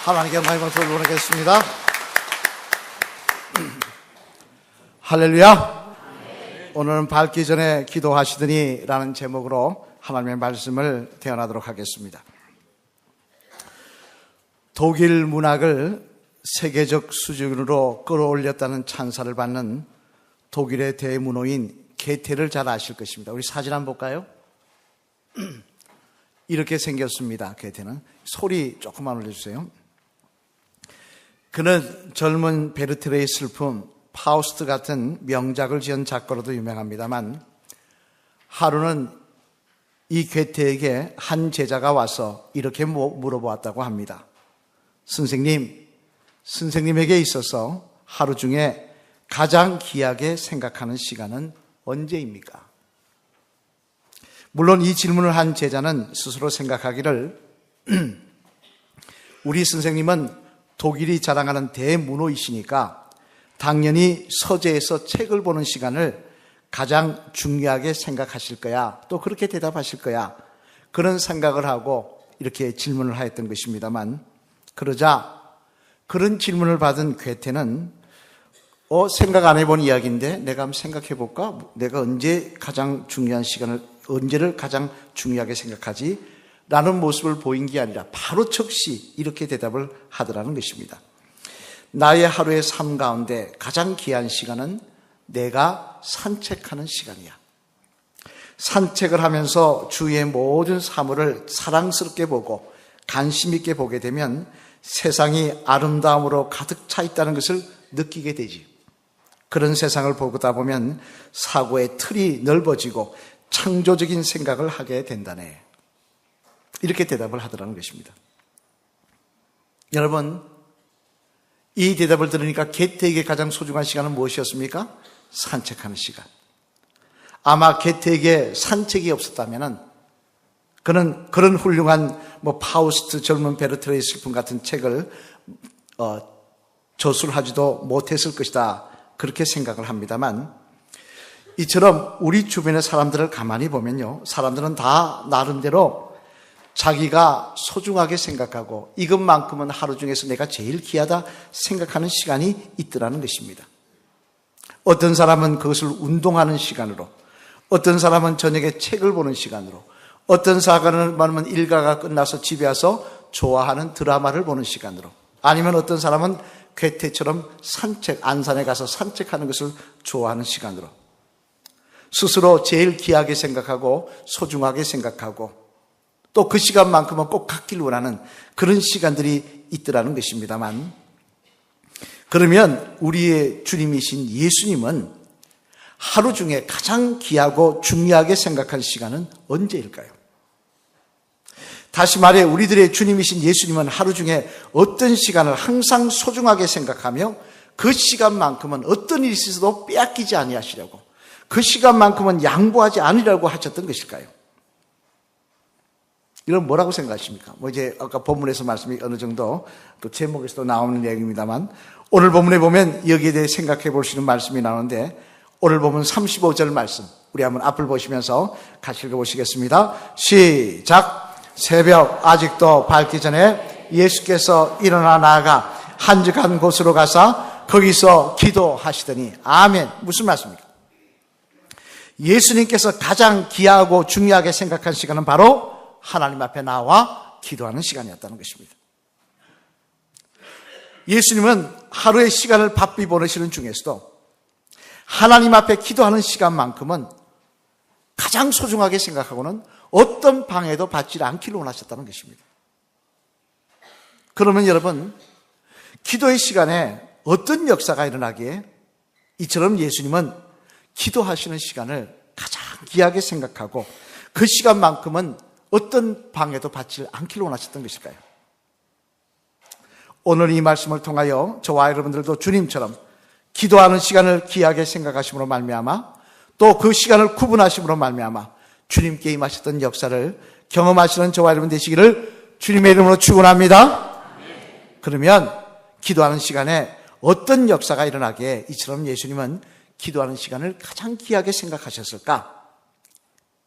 하나님께 영광을 돌려보내겠습니다. 할렐루야. 오늘은 밝기 전에 기도하시더니 라는 제목으로 하나님의 말씀을 대언하도록 하겠습니다. 독일 문학을 세계적 수준으로 끌어올렸다는 찬사를 받는 독일의 대문호인 게테를 잘 아실 것입니다. 우리 사진 한번 볼까요? 이렇게 생겼습니다. 게테는. 소리 조금만 올려주세요. 그는 젊은 베르테르의 슬픔, 파우스트 같은 명작을 지은 작가로도 유명합니다만, 하루는 이 게테에게 한 제자가 와서 이렇게 물어보았다고 합니다. 선생님에게 있어서 하루 중에 가장 귀하게 생각하는 시간은 언제입니까? 물론 이 질문을 한 제자는 스스로 생각하기를 우리 선생님은 독일이 자랑하는 대문호이시니까 당연히 서재에서 책을 보는 시간을 가장 중요하게 생각하실 거야. 또 그렇게 대답하실 거야. 그런 생각을 하고 이렇게 질문을 하였던 것입니다만, 그러자 그런 질문을 받은 괴테는 생각 안 해본 이야기인데 내가 한번 생각해 볼까? 내가 언제를 가장 중요하게 생각하지? 라는 모습을 보인 게 아니라 바로 즉시 이렇게 대답을 하더라는 것입니다. 나의 하루의 삶 가운데 가장 귀한 시간은 내가 산책하는 시간이야. 산책을 하면서 주위의 모든 사물을 사랑스럽게 보고 관심 있게 보게 되면 세상이 아름다움으로 가득 차 있다는 것을 느끼게 되지. 그런 세상을 보다 보면 사고의 틀이 넓어지고 창조적인 생각을 하게 된다네. 이렇게 대답을 하더라는 것입니다. 여러분, 이 대답을 들으니까 게테에게 가장 소중한 시간은 무엇이었습니까? 산책하는 시간. 아마 게테에게 산책이 없었다면 그는 그런 훌륭한 파우스트, 젊은 베르테르의 슬픔 같은 책을 저술하지도 못했을 것이다. 그렇게 생각을 합니다만, 이처럼 우리 주변의 사람들을 가만히 보면요, 사람들은 다 나름대로 자기가 소중하게 생각하고 이것만큼은 하루 중에서 내가 제일 귀하다 생각하는 시간이 있더라는 것입니다. 어떤 사람은 그것을 운동하는 시간으로, 어떤 사람은 저녁에 책을 보는 시간으로, 어떤 사람은 일과가 끝나서 집에 와서 좋아하는 드라마를 보는 시간으로, 아니면 어떤 사람은 괴테처럼 안산에 가서 산책하는 것을 좋아하는 시간으로, 스스로 제일 귀하게 생각하고 소중하게 생각하고 또 그 시간만큼은 꼭 갖길 원하는 그런 시간들이 있더라는 것입니다만, 그러면 우리의 주님이신 예수님은 하루 중에 가장 귀하고 중요하게 생각한 시간은 언제일까요? 다시 말해, 우리들의 주님이신 예수님은 하루 중에 어떤 시간을 항상 소중하게 생각하며 그 시간만큼은 어떤 일이 있어도 빼앗기지 아니하시려고, 그 시간만큼은 양보하지 않으려고 하셨던 것일까요? 이건 뭐라고 생각하십니까? 이제 아까 본문에서 말씀이 어느 정도 또 제목에서도 나오는 내용입니다만, 오늘 본문에 보면 여기에 대해 생각해 볼 수 있는 말씀이 나오는데, 오늘 본문 35절 말씀, 우리 한번 앞을 보시면서 같이 읽어보시겠습니다. 시작! 새벽 아직도 밝기 전에 예수께서 일어나 나아가 한적한 곳으로 가서 거기서 기도하시더니. 아멘. 무슨 말씀입니까? 예수님께서 가장 귀하고 중요하게 생각한 시간은 바로 하나님 앞에 나와 기도하는 시간이었다는 것입니다. 예수님은 하루의 시간을 바삐 보내시는 중에서도 하나님 앞에 기도하는 시간만큼은 가장 소중하게 생각하고는 어떤 방해도 받지 않기를 원하셨다는 것입니다. 그러면 여러분, 기도의 시간에 어떤 역사가 일어나기에 이처럼 예수님은 기도하시는 시간을 가장 귀하게 생각하고 그 시간만큼은 어떤 방해도 받지 않기를 원하셨던 것일까요? 오늘 이 말씀을 통하여 저와 여러분들도 주님처럼 기도하는 시간을 귀하게 생각하심으로 말미암아, 또 그 시간을 구분하심으로 말미암아 주님께 임하셨던 역사를 경험하시는 저와 여러분 되시기를 주님의 이름으로 축원합니다. 그러면 기도하는 시간에 어떤 역사가 일어나기에 이처럼 예수님은 기도하는 시간을 가장 귀하게 생각하셨을까?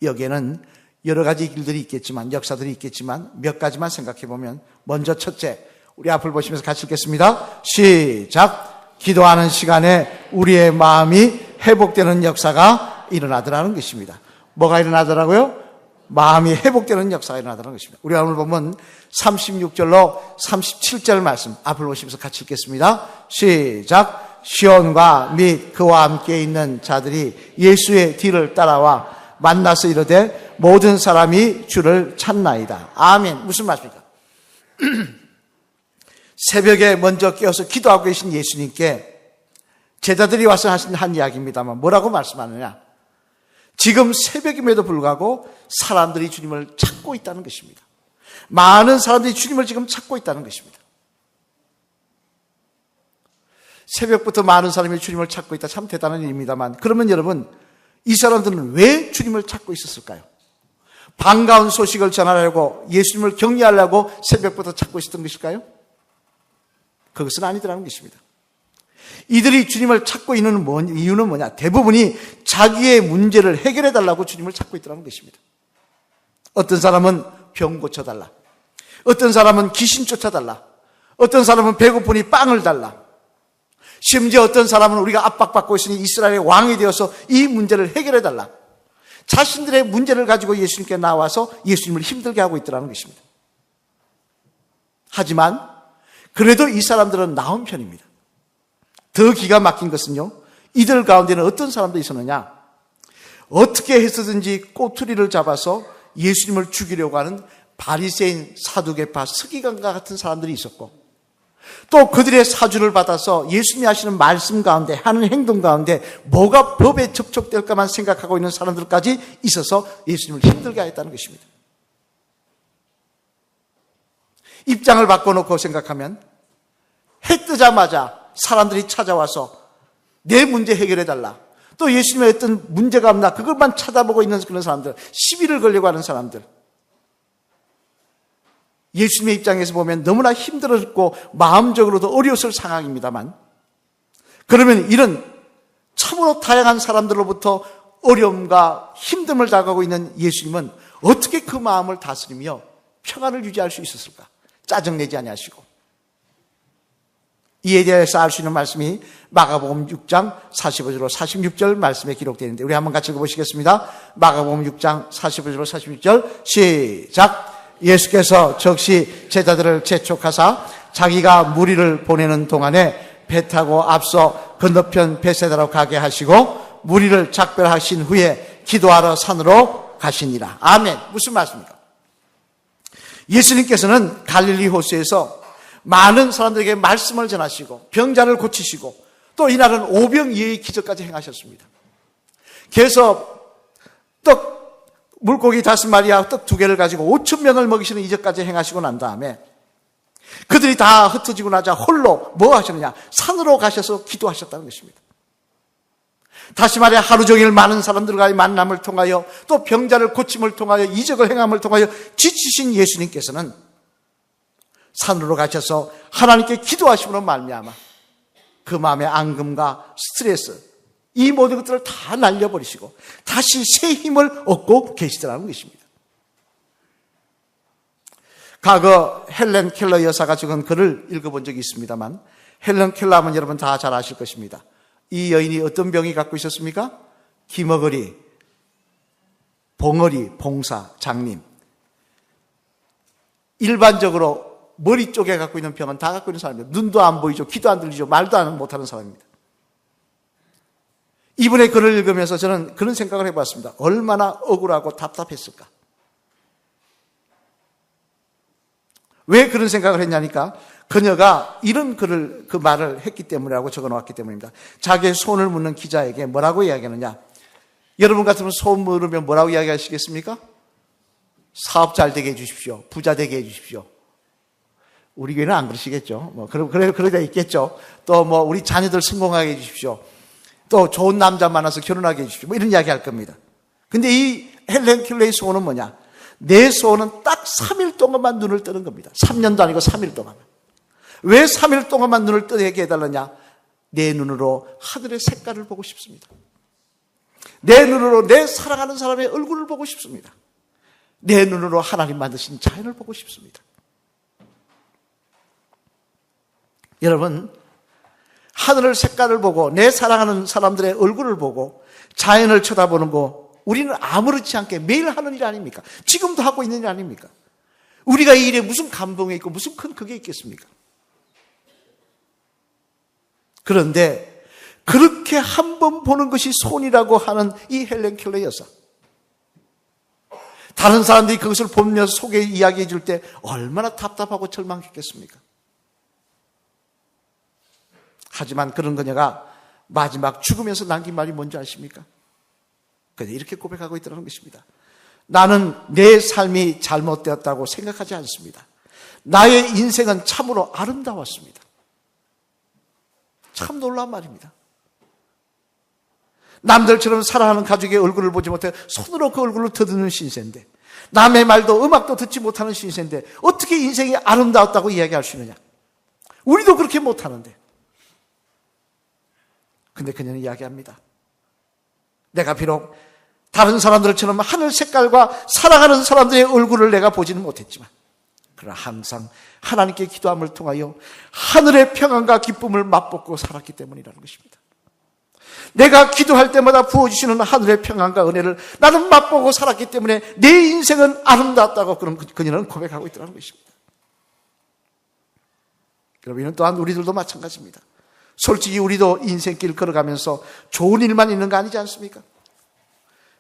여기에는 여러 가지 길들이 있겠지만, 역사들이 있겠지만 몇 가지만 생각해 보면, 먼저 첫째, 우리 앞을 보시면서 같이 읽겠습니다. 시작. 기도하는 시간에 우리의 마음이 회복되는 역사가 일어나더라는 것입니다. 뭐가 일어나더라고요? 마음이 회복되는 역사가 일어나더라는 것입니다. 우리 오늘 보면 36절로 37절 말씀 앞을 보시면서 같이 읽겠습니다. 시작. 시온과 및 그와 함께 있는 자들이 예수의 뒤를 따라와 만나서 이르되 모든 사람이 주를 찾나이다. 아멘. 무슨 말입니까? 새벽에 먼저 깨어서 기도하고 계신 예수님께 제자들이 와서 하신 한 이야기입니다만 뭐라고 말씀하느냐? 지금 새벽임에도 불구하고 사람들이 주님을 찾고 있다는 것입니다. 많은 사람들이 주님을 지금 찾고 있다는 것입니다. 새벽부터 많은 사람이 주님을 찾고 있다. 참 대단한 일입니다만, 그러면 여러분, 이 사람들은 왜 주님을 찾고 있었을까요? 반가운 소식을 전하려고, 예수님을 격려하려고 새벽부터 찾고 있었던 것일까요? 그것은 아니더라는 것입니다. 이들이 주님을 찾고 있는 이유는 뭐냐? 대부분이 자기의 문제를 해결해 달라고 주님을 찾고 있더라는 것입니다. 어떤 사람은 병 고쳐달라. 어떤 사람은 귀신 쫓아달라. 어떤 사람은 배고프니 빵을 달라. 심지어 어떤 사람은 우리가 압박받고 있으니 이스라엘의 왕이 되어서 이 문제를 해결해 달라. 자신들의 문제를 가지고 예수님께 나와서 예수님을 힘들게 하고 있더라는 것입니다. 하지만 그래도 이 사람들은 나은 편입니다. 더 기가 막힌 것은요, 이들 가운데는 어떤 사람들이 있었느냐? 어떻게 해서든지 꼬투리를 잡아서 예수님을 죽이려고 하는 바리새인, 사두개파, 서기관과 같은 사람들이 있었고, 또 그들의 사주를 받아서 예수님이 하시는 말씀 가운데, 하는 행동 가운데 뭐가 법에 접촉될까만 생각하고 있는 사람들까지 있어서 예수님을 힘들게 하였다는 것입니다. 입장을 바꿔놓고 생각하면 해 뜨자마자 사람들이 찾아와서 내 문제 해결해달라. 또 예수님의 어떤 문제가 없나 그것만 쳐다보고 있는 그런 사람들, 시비를 걸려고 하는 사람들. 예수님의 입장에서 보면 너무나 힘들었고 마음적으로도 어려웠을 상황입니다만, 그러면 이런 참으로 다양한 사람들로부터 어려움과 힘듦을 당하고 있는 예수님은 어떻게 그 마음을 다스리며 평안을 유지할 수 있었을까? 짜증내지 아니하시고. 이에 대해서 알 수 있는 말씀이 마가복음 6장 45절로 46절 말씀에 기록되어 있는데, 우리 한번 같이 읽어보시겠습니다. 마가복음 6장 45절로 46절 시작. 예수께서 즉시 제자들을 재촉하사 자기가 무리를 보내는 동안에 배 타고 앞서 건너편 베세다로 가게 하시고 무리를 작별하신 후에 기도하러 산으로 가시니라. 아멘. 무슨 말씀입니까? 예수님께서는 갈릴리 호수에서 많은 사람들에게 말씀을 전하시고 병자를 고치시고 또 이날은 오병이어의 기적까지 행하셨습니다. 그래서 물고기 5마리와 떡 2개를 가지고 5,000명을 먹이시는 이적까지 행하시고 난 다음에 그들이 다 흩어지고 나자 홀로 뭐 하셨느냐? 산으로 가셔서 기도하셨다는 것입니다. 다시 말해 하루 종일 많은 사람들과의 만남을 통하여 또 병자를 고침을 통하여 이적을 행함을 통하여 지치신 예수님께서는 산으로 가셔서 하나님께 기도하심으로 말미암아 그 마음의 앙금과 스트레스, 이 모든 것들을 다 날려버리시고 다시 새 힘을 얻고 계시더라는 것입니다. 과거 헬렌 켈러 여사가 적은 글을 읽어본 적이 있습니다만, 헬렌 켈러 하면 여러분 다 잘 아실 것입니다. 이 여인이 어떤 병이 갖고 있었습니까? 기머거리, 봉어리, 봉사, 장님. 일반적으로 머리 쪽에 갖고 있는 병은 다 갖고 있는 사람입니다. 눈도 안 보이죠. 귀도 안 들리죠. 말도 못하는 사람입니다. 이분의 글을 읽으면서 저는 그런 생각을 해봤습니다. 얼마나 억울하고 답답했을까? 왜 그런 생각을 했냐니까, 그녀가 이런 글을, 그 말을 했기 때문이라고 적어 놓았기 때문입니다. 자기의 손을 묻는 기자에게 뭐라고 이야기하느냐? 여러분 같으면 손 물으면 뭐라고 이야기하시겠습니까? 사업 잘 되게 해주십시오. 부자 되게 해주십시오. 우리 교회는 안 그러시겠죠. 그러다 있겠죠. 또 우리 자녀들 성공하게 해주십시오. 또 좋은 남자 만나서 결혼하게 해주십시오. 이런 이야기 할 겁니다. 근데 이 헬렌 켈러의 소원은 뭐냐? 내 소원은 딱 3일 동안만 눈을 뜨는 겁니다. 3년도 아니고 3일 동안. 왜 3일 동안만 눈을 뜨게 해달라냐? 내 눈으로 하늘의 색깔을 보고 싶습니다. 내 눈으로 내 사랑하는 사람의 얼굴을 보고 싶습니다. 내 눈으로 하나님 만드신 자연을 보고 싶습니다. 여러분, 하늘 색깔을 보고 내 사랑하는 사람들의 얼굴을 보고 자연을 쳐다보는 거 우리는 아무렇지 않게 매일 하는 일 아닙니까? 지금도 하고 있는 일 아닙니까? 우리가 이 일에 무슨 감동이 있고 무슨 큰 그게 있겠습니까? 그런데 그렇게 한 번 보는 것이 손이라고 하는 이 헬렌 켈러 여사, 다른 사람들이 그것을 보면서 속에 이야기해 줄 때 얼마나 답답하고 절망했겠습니까? 하지만 그런 그녀가 마지막 죽으면서 남긴 말이 뭔지 아십니까? 그녀 이렇게 고백하고 있다는 것입니다. 나는 내 삶이 잘못되었다고 생각하지 않습니다. 나의 인생은 참으로 아름다웠습니다. 참 놀라운 말입니다. 남들처럼 사랑하는 가족의 얼굴을 보지 못해 손으로 그 얼굴을 더듬는 신세인데, 남의 말도 음악도 듣지 못하는 신세인데 어떻게 인생이 아름다웠다고 이야기할 수 있느냐? 우리도 그렇게 못하는데. 근데 그녀는 이야기합니다. 내가 비록 다른 사람들처럼 하늘 색깔과 사랑하는 사람들의 얼굴을 내가 보지는 못했지만, 그러나 항상 하나님께 기도함을 통하여 하늘의 평안과 기쁨을 맛보고 살았기 때문이라는 것입니다. 내가 기도할 때마다 부어주시는 하늘의 평안과 은혜를 나는 맛보고 살았기 때문에 내 인생은 아름다웠다고 그녀는 고백하고 있다는 것입니다. 여러분, 또한 우리들도 마찬가지입니다. 솔직히 우리도 인생길 걸어가면서 좋은 일만 있는 거 아니지 않습니까?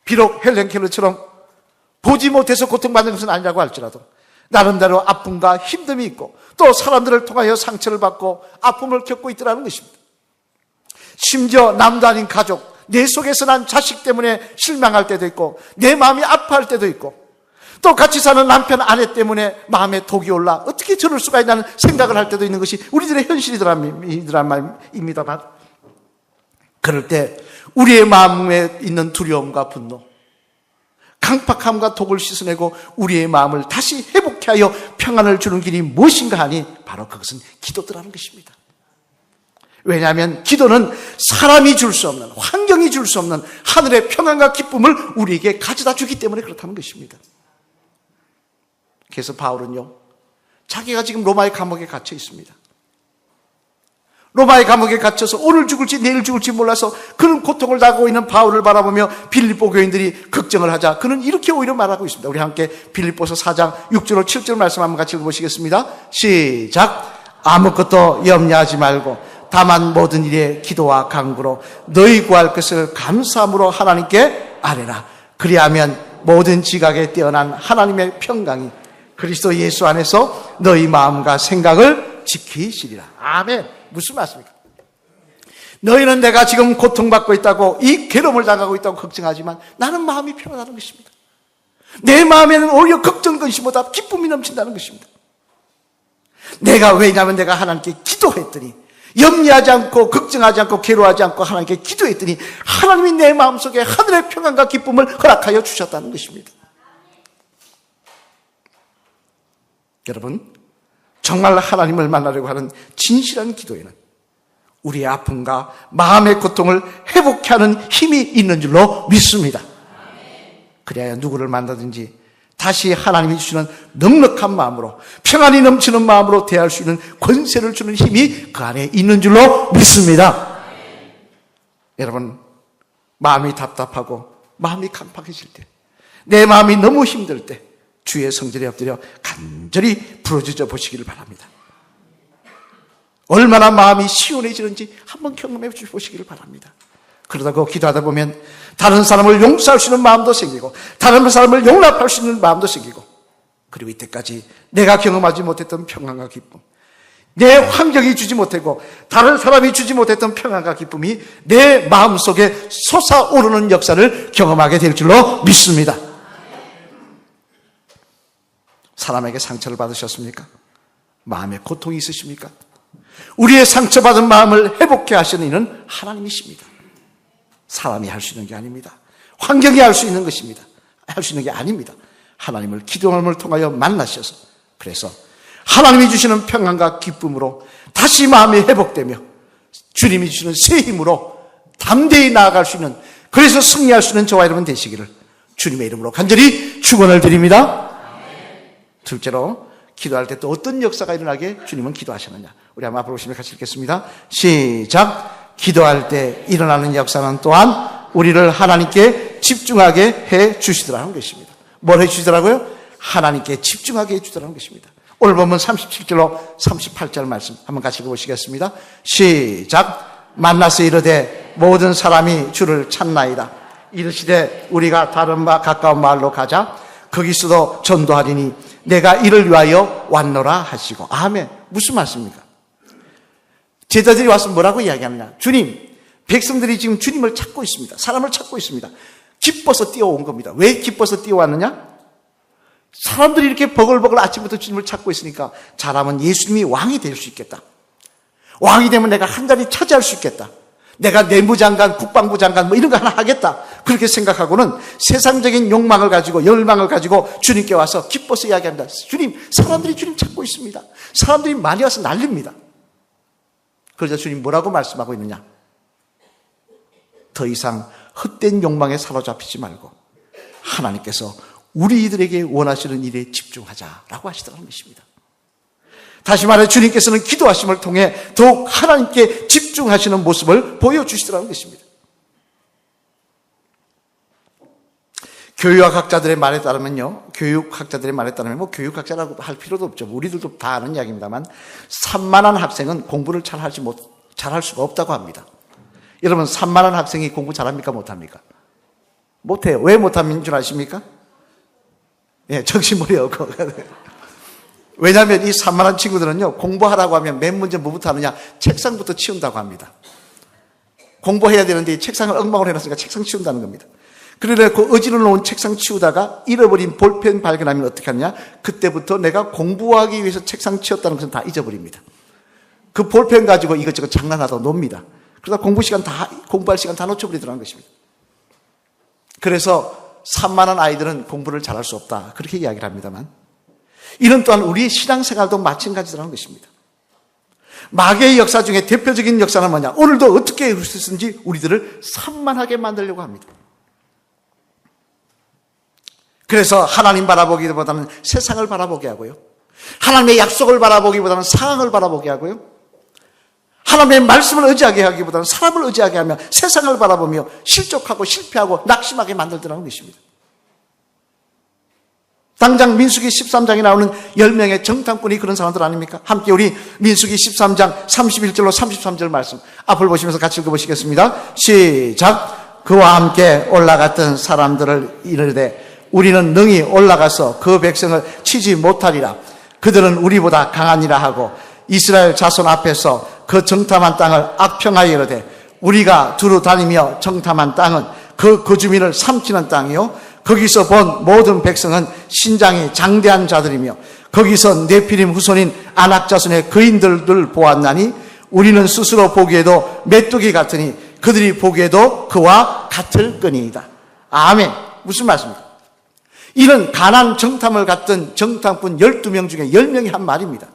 비록 헬렌 켈러처럼 보지 못해서 고통받는 것은 아니라고 할지라도 나름대로 아픔과 힘듦이 있고 또 사람들을 통하여 상처를 받고 아픔을 겪고 있더라는 것입니다. 심지어 남도 아닌 가족, 내 속에서 난 자식 때문에 실망할 때도 있고 내 마음이 아파할 때도 있고 또 같이 사는 남편, 아내 때문에 마음에 독이 올라 어떻게 저럴 수가 있냐는 생각을 할 때도 있는 것이 우리들의 현실이더란 말입니다만, 그럴 때 우리의 마음에 있는 두려움과 분노, 강팍함과 독을 씻어내고 우리의 마음을 다시 회복케 하여 평안을 주는 길이 무엇인가 하니 바로 그것은 기도더라는 것입니다. 왜냐하면 기도는 사람이 줄 수 없는, 환경이 줄 수 없는 하늘의 평안과 기쁨을 우리에게 가져다 주기 때문에 그렇다는 것입니다. 그래서 바울은요, 자기가 지금 로마의 감옥에 갇혀 있습니다. 로마의 감옥에 갇혀서 오늘 죽을지 내일 죽을지 몰라서 그런 고통을 당하고 있는 바울을 바라보며 빌립보 교인들이 걱정을 하자 그는 이렇게 오히려 말하고 있습니다. 우리 함께 빌립보서 4장 6절 7절 말씀 한번 같이 읽어보시겠습니다. 시작. 아무것도 염려하지 말고 다만 모든 일에 기도와 간구로 너희 구할 것을 감사함으로 하나님께 아뢰라. 그리하면 모든 지각에 뛰어난 하나님의 평강이 그리스도 예수 안에서 너희 마음과 생각을 지키시리라. 아멘. 무슨 말씀입니까? 너희는 내가 지금 고통받고 있다고, 이 괴로움을 당하고 있다고 걱정하지만 나는 마음이 편하다는 것입니다. 내 마음에는 오히려 걱정 근심보다 기쁨이 넘친다는 것입니다. 왜냐하면 내가 하나님께 기도했더니, 염려하지 않고 걱정하지 않고 괴로워하지 않고 하나님께 기도했더니 하나님이 내 마음속에 하늘의 평안과 기쁨을 허락하여 주셨다는 것입니다. 여러분, 정말 하나님을 만나려고 하는 진실한 기도에는 우리의 아픔과 마음의 고통을 회복케 하는 힘이 있는 줄로 믿습니다. 그래야 누구를 만나든지 다시 하나님이 주시는 넉넉한 마음으로, 평안이 넘치는 마음으로 대할 수 있는 권세를 주는 힘이 그 안에 있는 줄로 믿습니다. 여러분, 마음이 답답하고 마음이 강팍해질 때, 내 마음이 너무 힘들 때 주의 성전에 엎드려 간절히 부르짖어 보시기를 바랍니다. 얼마나 마음이 시원해지는지 한번 경험해 보시기를 바랍니다. 그러다가 기도하다 보면 다른 사람을 용서할 수 있는 마음도 생기고 다른 사람을 용납할 수 있는 마음도 생기고, 그리고 이때까지 내가 경험하지 못했던 평안과 기쁨, 내 환경이 주지 못하고 다른 사람이 주지 못했던 평안과 기쁨이 내 마음속에 솟아오르는 역사를 경험하게 될 줄로 믿습니다. 사람에게 상처를 받으셨습니까? 마음에 고통이 있으십니까? 우리의 상처받은 마음을 회복케 하시는 이는 하나님이십니다. 사람이 할 수 있는 게 아닙니다. 환경이 할 수 있는 것입니다. 할 수 있는 게 아닙니다. 하나님을 기도함을 통하여 만나셔서, 그래서 하나님이 주시는 평안과 기쁨으로 다시 마음이 회복되며 주님이 주시는 새 힘으로 담대히 나아갈 수 있는, 그래서 승리할 수 있는 저와 여러분 되시기를 주님의 이름으로 간절히 축원을 드립니다. 둘째로, 기도할 때 또 어떤 역사가 일어나게 주님은 기도하셨느냐? 우리 한번 앞으로 오시면 같이 읽겠습니다. 시작. 기도할 때 일어나는 역사는 또한 우리를 하나님께 집중하게 해 주시더라는 것입니다. 뭘 해 주시더라고요? 하나님께 집중하게 해 주더라는 것입니다. 오늘 보면 37절로 38절 말씀 한번 같이 읽어보시겠습니다. 시작. 만나서 이르되 모든 사람이 주를 찾나이다. 이르시되 우리가 다른 가까운 마을로 가자. 거기서도 전도하리니 내가 이를 위하여 왔노라 하시고. 아멘. 무슨 말씀입니까? 제자들이 와서 뭐라고 이야기하느냐. 주님, 백성들이 지금 주님을 찾고 있습니다. 사람을 찾고 있습니다. 기뻐서 뛰어온 겁니다. 왜 기뻐서 뛰어왔느냐? 사람들이 이렇게 버글버글 아침부터 주님을 찾고 있으니까 잘하면 예수님이 왕이 될 수 있겠다. 왕이 되면 내가 한 자리 차지할 수 있겠다. 내가 내무장관, 국방부 장관 뭐 이런 거 하나 하겠다. 그렇게 생각하고는 세상적인 욕망을 가지고 열망을 가지고 주님께 와서 기뻐서 이야기합니다. 주님, 사람들이 주님 찾고 있습니다. 사람들이 많이 와서 난립니다. 그러자 주님 뭐라고 말씀하고 있느냐? 더 이상 헛된 욕망에 사로잡히지 말고 하나님께서 우리들에게 원하시는 일에 집중하자라고 하시더라는 것입니다. 다시 말해 주님께서는 기도하심을 통해 더욱 하나님께 집중하시는 모습을 보여주시더라는 것입니다. 교육학자들의 말에 따르면요, 뭐 교육학자라고 할 필요도 없죠. 우리들도 다 아는 이야기입니다만 산만한 학생은 공부를 잘할 수가 없다고 합니다. 여러분, 산만한 학생이 공부 잘합니까? 못합니까? 못해요. 왜 못하는 줄 아십니까? 예, 정신머리 없고. 왜냐하면 이 산만한 친구들은요, 공부하라고 하면 맨 먼저 뭐부터 하느냐? 책상부터 치운다고 합니다. 공부해야 되는데 책상을 엉망으로 해놨으니까 책상 치운다는 겁니다. 그러나 그 어지러 놓은 책상 치우다가 잃어버린 볼펜 발견하면 어떻게 하느냐? 그때부터 내가 공부하기 위해서 책상 치웠다는 것은 다 잊어버립니다. 그 볼펜 가지고 이것저것 장난하다 놉니다. 그러다 공부할 시간 다 놓쳐버리더라는 것입니다. 그래서 산만한 아이들은 공부를 잘할 수 없다. 그렇게 이야기를 합니다만, 이는 또한 우리의 신앙생활도 마찬가지라는 것입니다. 마귀의 역사 중에 대표적인 역사는 뭐냐? 오늘도 어떻게 해서든지 우리들을 산만하게 만들려고 합니다. 그래서 하나님 바라보기보다는 세상을 바라보게 하고요. 하나님의 약속을 바라보기보다는 상황을 바라보게 하고요. 하나님의 말씀을 의지하게 하기보다는 사람을 의지하게 하며 세상을 바라보며 실족하고 실패하고 낙심하게 만들더라는 것입니다. 당장 민수기 13장에 나오는 10명의 정탐꾼이 그런 사람들 아닙니까? 함께 우리 민수기 13장 31절로 33절 말씀 앞을 보시면서 같이 읽어보시겠습니다. 시작. 그와 함께 올라갔던 사람들을 이르되 우리는 능히 올라가서 그 백성을 치지 못하리라. 그들은 우리보다 강하니라 하고 이스라엘 자손 앞에서 그 정탐한 땅을 악평하여 이르되 우리가 두루 다니며 정탐한 땅은 그 주민을 삼키는 땅이요 거기서 본 모든 백성은 신장이 장대한 자들이며 거기서 네피림 후손인 아낙 자손의 거인들을 보았나니 우리는 스스로 보기에도 메뚜기 같으니 그들이 보기에도 그와 같을 거니이다. 아멘. 무슨 말씀입니까? 이는 가나안 정탐을 갔던 정탐꾼 12명 중에 10명이 한 말입니다.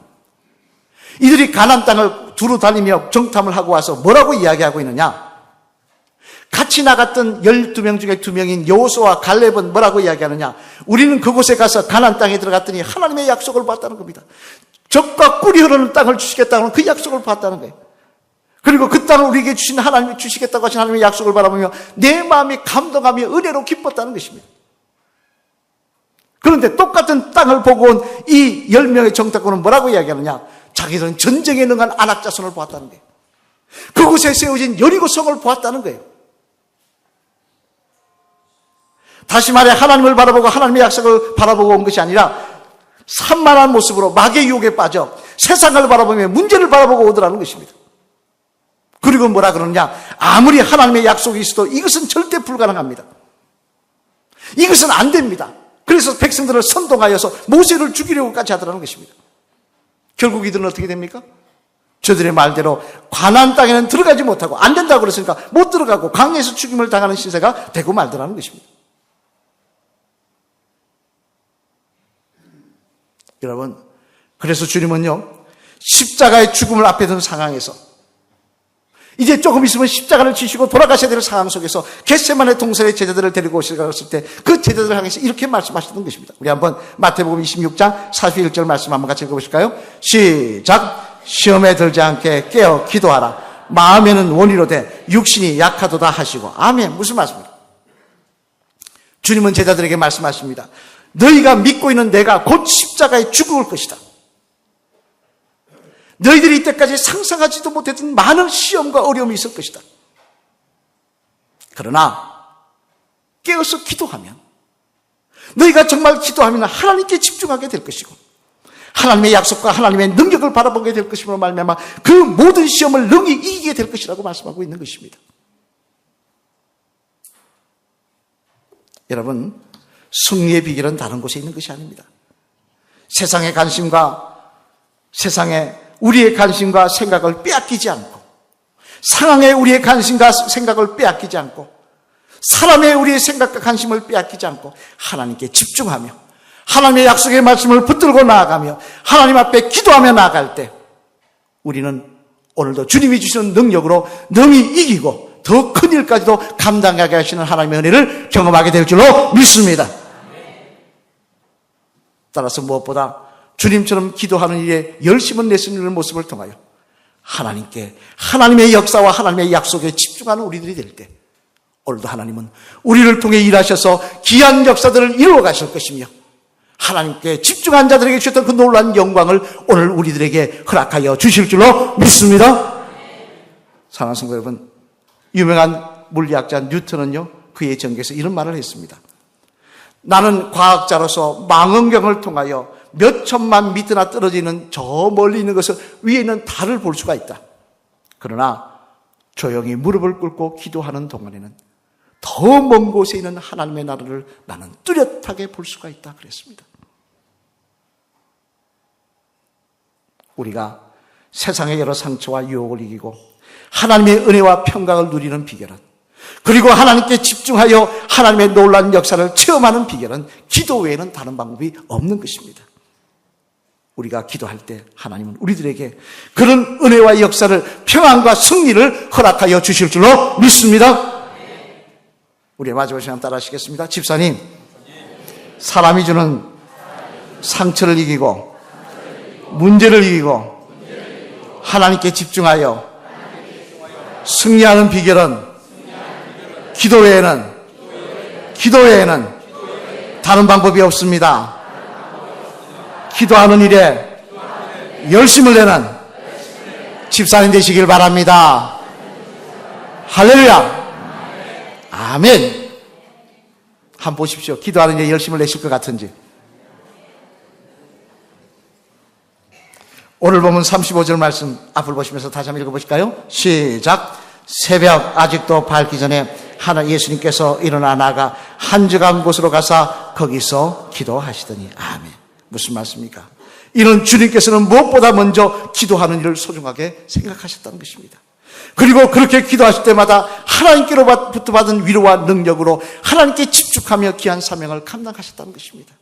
이들이 가나안 땅을 두루 다니며 정탐을 하고 와서 뭐라고 이야기하고 있느냐? 같이 나갔던 12명 중에 2명인 여호수아와 갈렙은 뭐라고 이야기하느냐? 우리는 그곳에 가서 가나안 땅에 들어갔더니 하나님의 약속을 봤다는 겁니다. 젖과 꿀이 흐르는 땅을 주시겠다는 그 약속을 봤다는 거예요. 그리고 그 땅을 우리에게 주신 하나님이 주시겠다고 하신 하나님의 약속을 바라보며 내 마음이 감동하며 은혜로 기뻤다는 것입니다. 그런데 똑같은 땅을 보고 온 이 10명의 정탐꾼은 뭐라고 이야기하느냐? 자기들은 전쟁에 능한 아낙 자손을 보았다는 거예요. 그곳에 세워진 여리고 성을 보았다는 거예요. 다시 말해 하나님을 바라보고 하나님의 약속을 바라보고 온 것이 아니라 산만한 모습으로 마귀의 유혹에 빠져 세상을 바라보며 문제를 바라보고 오더라는 것입니다. 그리고 뭐라 그러느냐? 아무리 하나님의 약속이 있어도 이것은 절대 불가능합니다. 이것은 안 됩니다. 그래서 백성들을 선동하여서 모세를 죽이려고까지 하더라는 것입니다. 결국 이들은 어떻게 됩니까? 저들의 말대로 가나안 땅에는 들어가지 못하고 안 된다고 그랬으니까 못 들어가고 광야에서 죽임을 당하는 신세가 되고 말더라는 것입니다. 여러분, 그래서 주님은요, 십자가의 죽음을 앞에 둔 상황에서 이제 조금 있으면 십자가를 지시고 돌아가셔야 될 상황 속에서 겟세마네 동산의 제자들을 데리고 오시었을 때 그 제자들을 향해서 이렇게 말씀하셨던 것입니다. 우리 한번 마태복음 26장 41절 말씀 한번 같이 읽어보실까요? 시작. 시험에 들지 않게 깨어 기도하라. 마음에는 원이로되 육신이 약하도다 하시고. 아멘. 무슨 말씀입니까? 주님은 제자들에게 말씀하십니다. 너희가 믿고 있는 내가 곧 십자가에 죽을 것이다. 너희들이 이때까지 상상하지도 못했던 많은 시험과 어려움이 있을 것이다. 그러나 깨어서 기도하면, 너희가 정말 기도하면 하나님께 집중하게 될 것이고 하나님의 약속과 하나님의 능력을 바라보게 될 것이므로 말미암아 그 모든 시험을 능히 이기게 될 것이라고 말씀하고 있는 것입니다. 여러분, 승리의 비결은 다른 곳에 있는 것이 아닙니다. 세상의 관심과 세상에 우리의 관심과 생각을 빼앗기지 않고, 상황에 우리의 관심과 생각을 빼앗기지 않고, 사람의 우리의 생각과 관심을 빼앗기지 않고 하나님께 집중하며 하나님의 약속의 말씀을 붙들고 나아가며 하나님 앞에 기도하며 나아갈 때 우리는 오늘도 주님이 주시는 능력으로 능히 이기고 더 큰 일까지도 감당하게 하시는 하나님의 은혜를 경험하게 될 줄로 믿습니다. 따라서 무엇보다 주님처럼 기도하는 일에 열심을 내쓰는 모습을 통하여 하나님께, 하나님의 역사와 하나님의 약속에 집중하는 우리들이 될 때 오늘도 하나님은 우리를 통해 일하셔서 귀한 역사들을 이루어 가실 것이며 하나님께 집중한 자들에게 주셨던 그 놀라운 영광을 오늘 우리들에게 허락하여 주실 줄로 믿습니다. 사랑하는 성도 여러분, 유명한 물리학자 뉴턴은요, 그의 전기에서 이런 말을 했습니다. 나는 과학자로서 망원경을 통하여 몇 천만 미터나 떨어지는 저 멀리 있는 것을, 위에 있는 달을 볼 수가 있다. 그러나 조용히 무릎을 꿇고 기도하는 동안에는 더 먼 곳에 있는 하나님의 나라를 나는 뚜렷하게 볼 수가 있다 그랬습니다. 우리가 세상의 여러 상처와 유혹을 이기고 하나님의 은혜와 평강을 누리는 비결은, 그리고 하나님께 집중하여 하나님의 놀라운 역사를 체험하는 비결은 기도 외에는 다른 방법이 없는 것입니다. 우리가 기도할 때 하나님은 우리들에게 그런 은혜와 역사를, 평안과 승리를 허락하여 주실 줄로 믿습니다. 우리 마지막 시간 따라 하시겠습니다. 집사님, 사람이 주는 상처를 이기고 문제를 이기고 하나님께 집중하여 승리하는 비결은 기도 외에는 다른 방법이 없습니다. 기도하는 일에 열심을 내는 집사님 되시길 바랍니다. 할렐루야. 아멘. 한번 보십시오. 기도하는 일에 열심을 내실 것 같은지. 오늘 보면 35절 말씀 앞을 보시면서 다시 한번 읽어보실까요? 시작. 새벽 아직도 밝기 전에 하나 예수님께서 일어나 나가 한적한 곳으로 가사 거기서 기도하시더니. 아멘. 무슨 말씀입니까? 이는 주님께서는 무엇보다 먼저 기도하는 일을 소중하게 생각하셨다는 것입니다. 그리고 그렇게 기도하실 때마다 하나님께로부터 받은 위로와 능력으로 하나님께 집중하며 귀한 사명을 감당하셨다는 것입니다.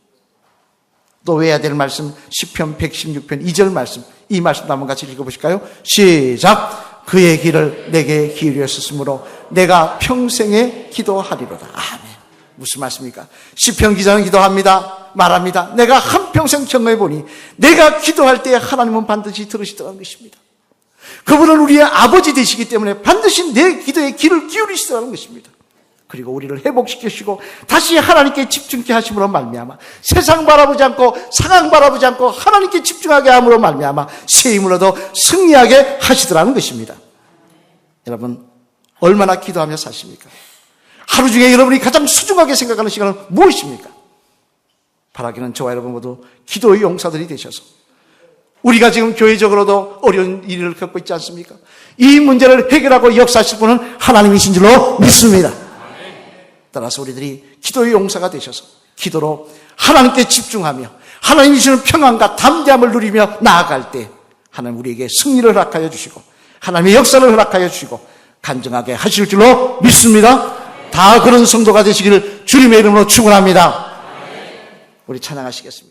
또 외워야 될 말씀, 시편 116편 2절 말씀, 이 말씀도 한번 같이 읽어보실까요? 시작. 그의 길을 내게 기울였으므로 내가 평생에 기도하리로다. 아멘. 무슨 말씀입니까? 시편 기자는 기도합니다. 말합니다. 내가 한평생 경험해보니 내가 기도할 때 하나님은 반드시 들으시더라는 것입니다. 그분은 우리의 아버지 되시기 때문에 반드시 내 기도에 귀를 기울이시더라는 것입니다. 그리고 우리를 회복시키시고 다시 하나님께 집중케 하심으로 말미암아 세상 바라보지 않고 상황 바라보지 않고 하나님께 집중하게 함으로 말미암아 새 힘을 얻어 승리하게 하시더라는 것입니다. 여러분, 얼마나 기도하며 사십니까? 하루 중에 여러분이 가장 소중하게 생각하는 시간은 무엇입니까? 바라기는 저와 여러분 모두 기도의 용사들이 되셔서 우리가 지금 교회적으로도 어려운 일을 겪고 있지 않습니까? 이 문제를 해결하고 역사하실 분은 하나님이신 줄로 믿습니다. 따라서 우리들이 기도의 용사가 되셔서 기도로 하나님께 집중하며 하나님이 주시는 평안과 담대함을 누리며 나아갈 때 하나님 우리에게 승리를 허락하여 주시고 하나님의 역사를 허락하여 주시고 간증하게 하실 줄로 믿습니다. 다 그런 성도가 되시기를 주님의 이름으로 축원합니다. 우리 찬양하시겠습니다.